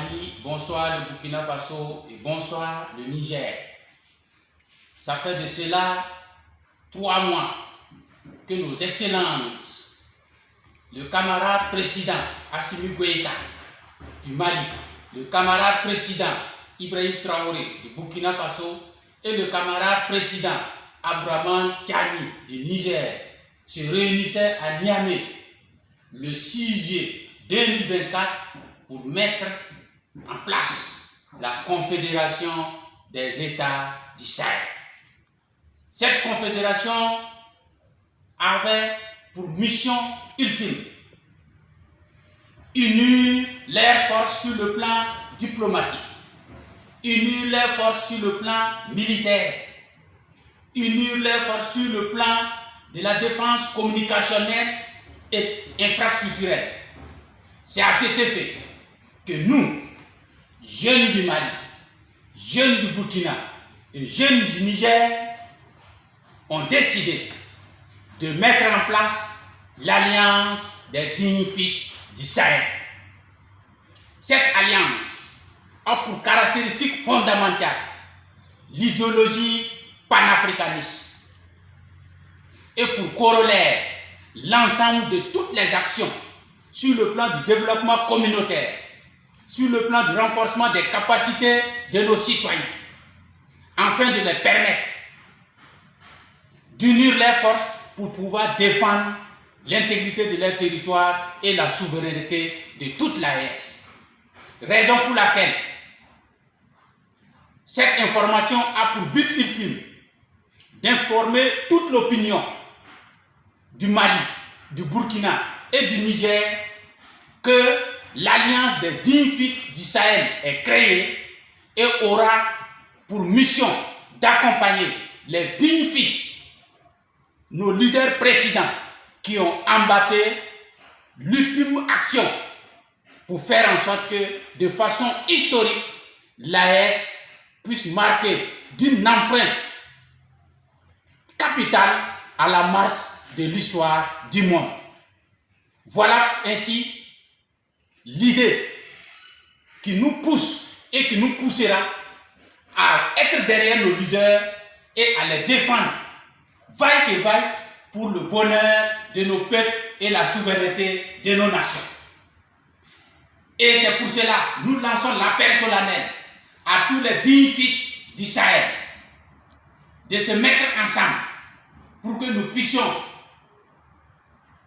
Mali, bonsoir le Burkina Faso et bonsoir le Niger. Ça fait de cela 3 mois que nos excellences, le camarade président Assimi Goïta du Mali, le camarade président Ibrahim Traoré du Burkina Faso et le camarade président Abdraman Tiani du Niger se réunissaient à Niamey le 6 juillet 2024 pour mettre en place la Confédération des États du Sahel. Cette confédération avait pour mission ultime unir leurs forces sur le plan diplomatique, unir leurs forces sur le plan militaire, unir leurs forces sur le plan de la défense communicationnelle et infrastructurelle. C'est à cet effet que nous, jeunes du Mali, jeunes du Burkina et jeunes du Niger, ont décidé de mettre en place l'Alliance des dignes fils du Sahel. Cette alliance a pour caractéristique fondamentale l'idéologie panafricaniste et pour corollaire l'ensemble de toutes les actions sur le plan du développement communautaire, sur le plan du renforcement des capacités de nos citoyens, afin de les permettre d'unir leurs forces pour pouvoir défendre l'intégrité de leur territoire et la souveraineté de toute l'AES. Raison pour laquelle cette information a pour but ultime d'informer toute l'opinion du Mali, du Burkina et du Niger que l'Alliance des dignes fils du Sahel est créée et aura pour mission d'accompagner les dignes fils, nos leaders précédents qui ont embattu l'ultime action pour faire en sorte que, de façon historique, l'AES puisse marquer d'une empreinte capitale à la marche de l'histoire du monde. Voilà ainsi l'idée qui nous pousse et qui nous poussera à être derrière nos leaders et à les défendre, vaille que vaille, pour le bonheur de nos peuples et la souveraineté de nos nations. Et c'est pour cela que nous lançons l'appel solennel à tous les dignes fils du Sahel de se mettre ensemble pour que nous puissions,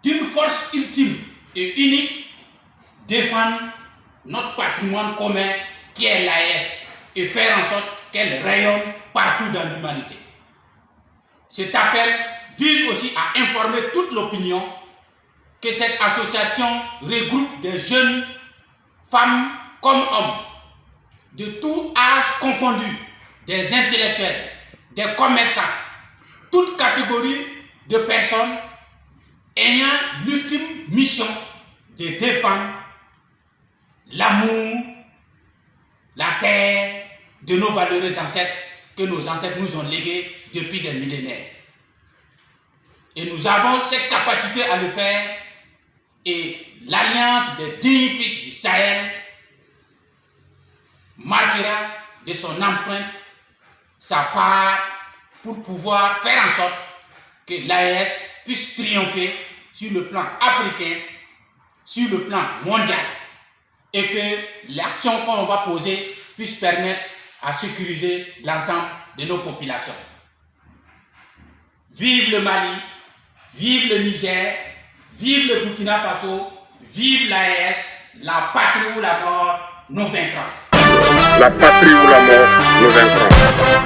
d'une force ultime et unique, défendre notre patrimoine commun qui est l'AES et faire en sorte qu'elle rayonne partout dans l'humanité. Cet appel vise aussi à informer toute l'opinion que cette association regroupe des jeunes, femmes comme hommes, de tout âge confondu, des intellectuels, des commerçants, toute catégorie de personnes ayant l'ultime mission de défendre l'amour, la terre de nos valeureux ancêtres que nos ancêtres nous ont légués depuis des millénaires. Et nous avons cette capacité à le faire, et l'Alliance des dignes fils du Sahel marquera de son empreinte sa part pour pouvoir faire en sorte que l'AES puisse triompher sur le plan africain, sur le plan mondial, et que l'action qu'on va poser puisse permettre à sécuriser l'ensemble de nos populations. Vive le Mali, vive le Niger, vive le Burkina Faso, vive l'AES, la patrie ou la mort, nous vaincrons. La patrie ou la mort, nous vaincrons.